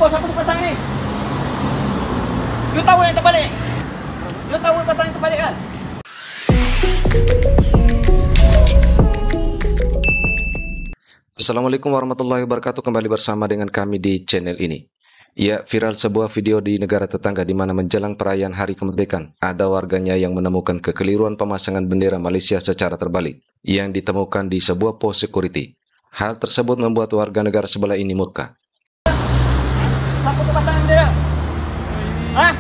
Bos, apa tu pasang ni? You tahu yang terbalik? You tahu pasang yang terbalik kan? Assalamualaikum warahmatullahi wabarakatuh. Kembali bersama dengan kami di channel ini. Ya, viral sebuah video di negara tetangga di mana menjelang perayaan Hari Kemerdekaan, ada warganya yang menemukan kekeliruan pemasangan bendera Malaysia secara terbalik yang ditemukan di sebuah pos security. Hal tersebut membuat warga negara sebelah ini murka. Siapa tu pasang bendera? Hah?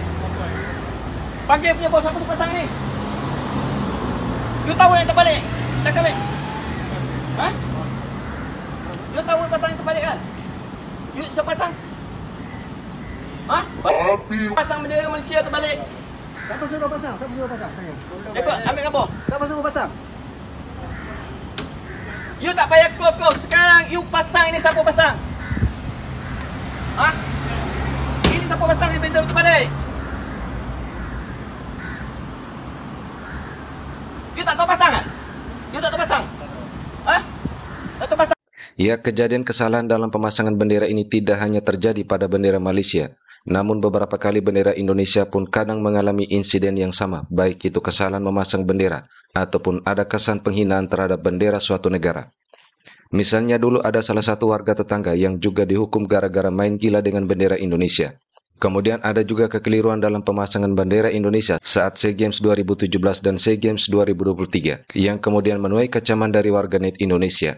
Panggil punya bos, siapa tu pasang ni? You tahu yang terbalik? Tak kebalik? Hah? You tahu pasang yang terbalik kan? You siapa pasang? Hah? Pasang bendera Malaysia terbalik. Siapa suruh pasang? Siapa suruh pasang? Ikut, ambil gambar. Siapa suruh pasang? You tak payah kau. Sekarang you pasang ini, siapa pasang? Hah? Ini siapa pasang ni bendera terbalik? You tak tahu pasang kan? You tak tahu pasang? Hah? Tak tahu pasang? Ya, kejadian kesalahan dalam pemasangan bendera ini tidak hanya terjadi pada bendera Malaysia, namun beberapa kali bendera Indonesia pun kadang mengalami insiden yang sama, baik itu kesalahan memasang bendera ataupun ada kesan penghinaan terhadap bendera suatu negara. Misalnya dulu ada salah satu warga tetangga yang juga dihukum gara-gara main gila dengan bendera Indonesia. Kemudian ada juga kekeliruan dalam pemasangan bendera Indonesia saat SEA Games 2017 dan SEA Games 2023 yang kemudian menuai kecaman dari warganet Indonesia.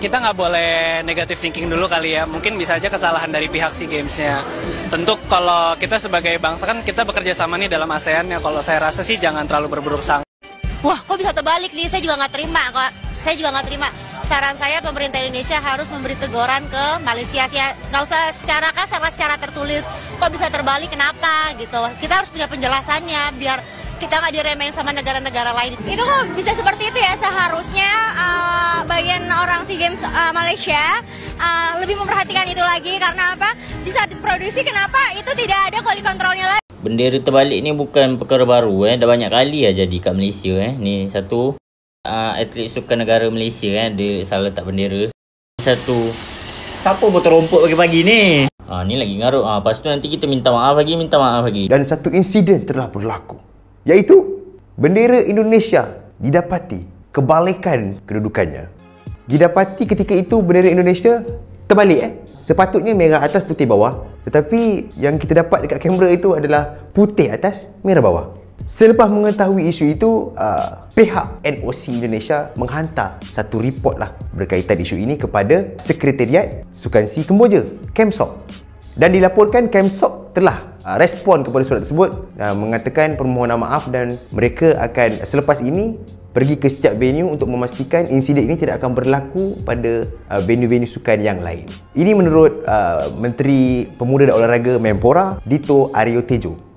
Kita nggak boleh negative thinking dulu kali ya, mungkin bisa aja kesalahan dari pihak SEA Games-nya. Tentu kalau kita sebagai bangsa kan kita bekerja sama nih dalam ASEAN ya, kalau saya rasa sih jangan terlalu berburuk sangka. Wah, kok bisa terbalik nih? Saya juga nggak terima kok. Saya juga nggak terima. Saran saya pemerintah Indonesia harus memberi teguran ke Malaysia sih. Nggak usah secara kasar, secara tertulis. Kok bisa terbalik? Kenapa gitu? Kita harus punya penjelasannya biar kita nggak diremehin sama negara-negara lain. Itu kok bisa seperti itu ya, seharusnya bagian orang SEA Games Malaysia lebih memperhatikan itu lagi. Karena apa? Di saat diproduksi, kenapa itu tidak ada quality controlnya lagi. Bendera terbalik ni bukan perkara baru dah banyak kali jadi kat Malaysia Ni satu atlet sukan negara Malaysia dia salah letak bendera. Satu, siapa botol rompok pagi-pagi ni? Ni lagi ngarut. Lepas tu nanti kita minta maaf lagi. Dan satu insiden telah berlaku, iaitu bendera Indonesia didapati kebalikan kedudukannya. Didapati ketika itu bendera Indonesia terbalik Sepatutnya merah atas, putih bawah. Tetapi yang kita dapat dekat kamera itu adalah putih atas, merah bawah. Selepas mengetahui isu itu, pihak NOC Indonesia menghantar satu report berkaitan isu ini kepada Sekretariat Sukan SEA Kemboja, KEMSOK. Dan dilaporkan KEMSOK telah respon kepada surat tersebut, mengatakan permohonan maaf dan mereka akan selepas ini pergi ke setiap venue untuk memastikan insiden ini tidak akan berlaku pada venue-venue sukan yang lain. Ini menurut Menteri Pemuda dan Olahraga Menpora, Dito Aryo Tejo.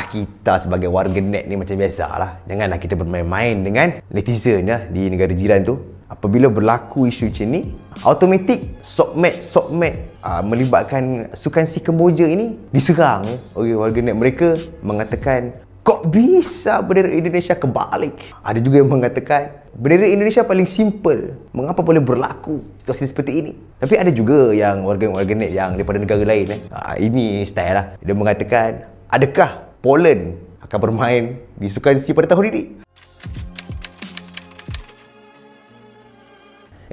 Kita sebagai warga net ni macam biasalah. Janganlah kita bermain-main dengan netizen di negara jiran tu. Apabila berlaku isu macam ni, automatik sokmed melibatkan Sukan SEA Kemboja ini diserang oleh warga net. Mereka mengatakan, kok bisa bendera Indonesia kebalik? Ada juga yang mengatakan bendera Indonesia paling simple, mengapa boleh berlaku situasi seperti ini? Tapi ada juga yang warga net yang daripada negara lain ini style dia mengatakan, adakah Poland akan bermain di Sukan SEA pada tahun ini?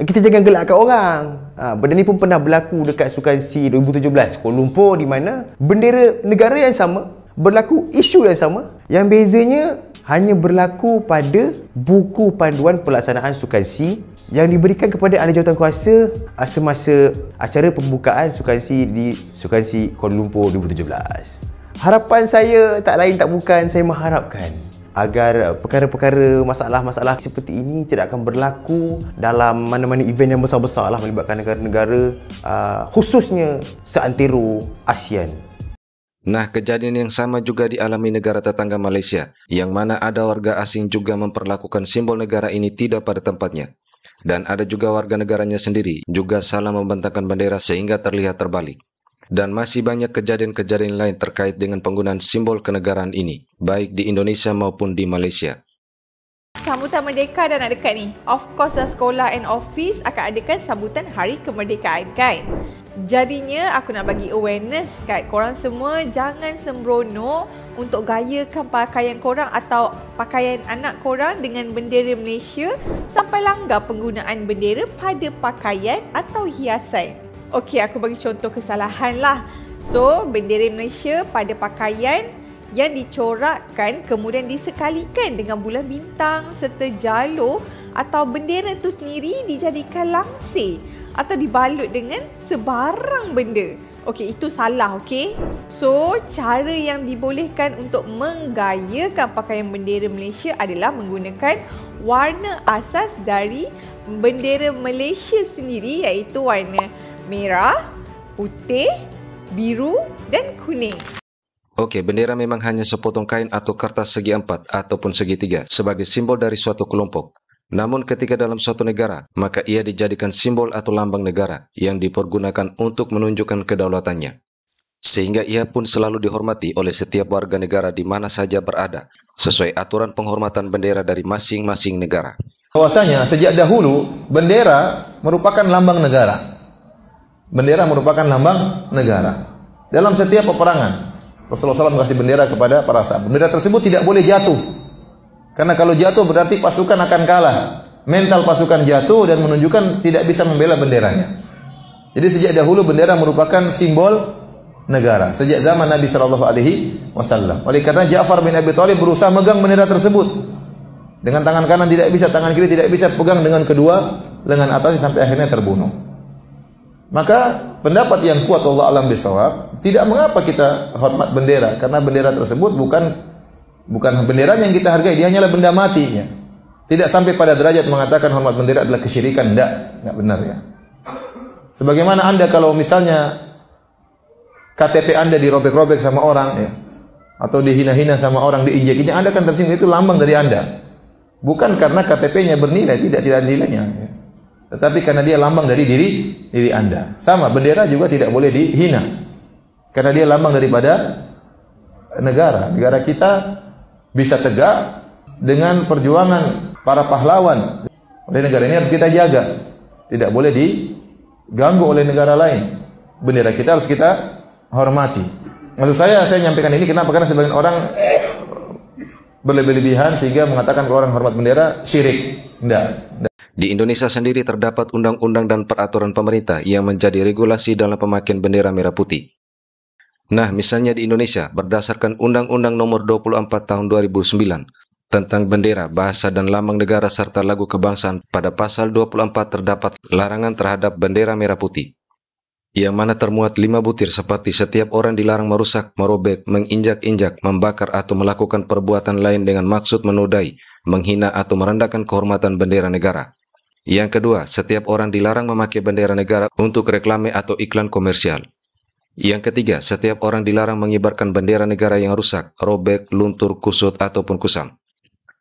Kita jangan gelakkan orang. Benda ni pun pernah berlaku dekat Sukan SEA 2017 Kuala Lumpur, di mana bendera negara yang sama berlaku isu yang sama. Yang bezanya hanya berlaku pada buku panduan pelaksanaan Sukan SEA yang diberikan kepada ahli jawatankuasa semasa acara pembukaan Sukan SEA di Sukan SEA Kuala Lumpur 2017. Harapan saya tak lain tak bukan, saya mengharapkan agar perkara-perkara masalah-masalah seperti ini tidak akan berlaku dalam mana-mana event yang besar-besar melibatkan negara-negara khususnya seantero ASEAN. Nah, kejadian yang sama juga dialami negara tetangga Malaysia, yang mana ada warga asing juga memperlakukan simbol negara ini tidak pada tempatnya. Dan ada juga warga negaranya sendiri juga salah membentangkan bendera sehingga terlihat terbalik. Dan masih banyak kejadian-kejadian lain terkait dengan penggunaan simbol kenegaraan ini, baik di Indonesia maupun di Malaysia. Sambutan Merdeka dah nak dekat ni. Of course sekolah and office akan adakan sambutan Hari Kemerdekaan kan. Jadinya aku nak bagi awareness kat korang semua, jangan sembrono untuk gayakan pakaian korang atau pakaian anak korang dengan bendera Malaysia sampai langgar penggunaan bendera pada pakaian atau hiasan. Okey, aku bagi contoh kesalahan lah. So, bendera Malaysia pada pakaian yang dicorakkan kemudian disekalikan dengan bulan bintang serta jalur, atau bendera tu sendiri dijadikan langsir atau dibalut dengan sebarang benda. Okey, itu salah, okey? So, cara yang dibolehkan untuk menggayakan pakaian bendera Malaysia adalah menggunakan warna asas dari bendera Malaysia sendiri, iaitu warna merah, putih, biru dan kuning. Oke, bendera memang hanya sepotong kain atau kertas segi empat ataupun segitiga sebagai simbol dari suatu kelompok. Namun ketika dalam suatu negara, maka ia dijadikan simbol atau lambang negara yang dipergunakan untuk menunjukkan kedaulatannya. Sehingga ia pun selalu dihormati oleh setiap warga negara di mana saja berada, sesuai aturan penghormatan bendera dari masing-masing negara. Bahwasanya sejak dahulu, bendera merupakan lambang negara. Bendera merupakan lambang negara. Dalam setiap peperangan, Rasulullah SAW kasih bendera kepada para sahabat. Bendera tersebut tidak boleh jatuh. Karena kalau jatuh berarti pasukan akan kalah. Mental pasukan jatuh dan menunjukkan tidak bisa membela benderanya. Jadi sejak dahulu bendera merupakan simbol negara. Sejak zaman Nabi SAW. Oleh karena Ja'far bin Abi Thalib berusaha megang bendera tersebut. Dengan tangan kanan tidak bisa, tangan kiri tidak bisa, pegang dengan kedua lengan atasnya sampai akhirnya terbunuh. Maka pendapat yang kuat Allah alam bisawab, tidak mengapa kita hormat bendera. Karena bendera tersebut bukan bendera yang kita hargai, dia hanyalah benda matinya. Tidak sampai pada derajat mengatakan hormat bendera adalah kesyirikan, enggak benar ya. Sebagaimana Anda kalau misalnya KTP Anda dirobek-robek sama orang ya, atau dihina-hina sama orang, diinjek-injek, Anda kan tersinggung, itu lambang dari Anda. Bukan karena KTP-nya bernilai, tidak ada nilainya ya. Tetapi karena dia lambang dari diri Anda. Sama, bendera juga tidak boleh dihina. Karena dia lambang daripada negara. Negara kita bisa tegak dengan perjuangan para pahlawan. Oleh negara ini harus kita jaga. Tidak boleh diganggu oleh negara lain. Bendera kita harus kita hormati. Maksud saya nyampaikan ini kenapa? Karena sebagian orang berlebih-lebihan sehingga mengatakan kalau orang hormat bendera syirik. Tidak. Di Indonesia sendiri terdapat undang-undang dan peraturan pemerintah yang menjadi regulasi dalam pemakaian bendera merah putih. Nah, misalnya di Indonesia, berdasarkan Undang-Undang Nomor 24 Tahun 2009 tentang bendera, bahasa dan lambang negara serta lagu kebangsaan, pada pasal 24 terdapat larangan terhadap bendera merah putih, yang mana termuat 5 butir seperti setiap orang dilarang merusak, merobek, menginjak-injak, membakar atau melakukan perbuatan lain dengan maksud menodai, menghina atau merendahkan kehormatan bendera negara. Yang kedua, setiap orang dilarang memakai bendera negara untuk reklame atau iklan komersial. Yang ketiga, setiap orang dilarang mengibarkan bendera negara yang rusak, robek, luntur, kusut, ataupun kusam.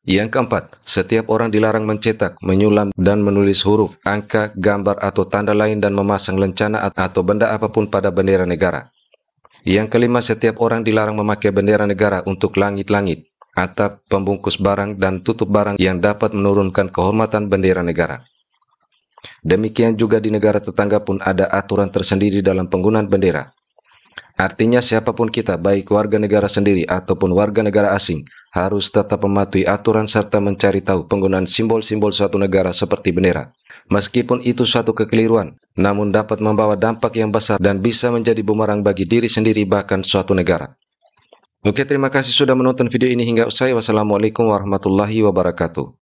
Yang keempat, setiap orang dilarang mencetak, menyulam, dan menulis huruf, angka, gambar, atau tanda lain dan memasang lencana atau benda apapun pada bendera negara. Yang kelima, setiap orang dilarang memakai bendera negara untuk langit-langit, atap, pembungkus barang, dan tutup barang yang dapat menurunkan kehormatan bendera negara. Demikian juga di negara tetangga pun ada aturan tersendiri dalam penggunaan bendera. Artinya siapapun kita, baik warga negara sendiri ataupun warga negara asing, harus tetap mematuhi aturan serta mencari tahu penggunaan simbol-simbol suatu negara seperti bendera. Meskipun itu suatu kekeliruan, namun dapat membawa dampak yang besar dan bisa menjadi bumerang bagi diri sendiri bahkan suatu negara. Oke, terima kasih sudah menonton video ini hingga usai. Wassalamualaikum warahmatullahi wabarakatuh.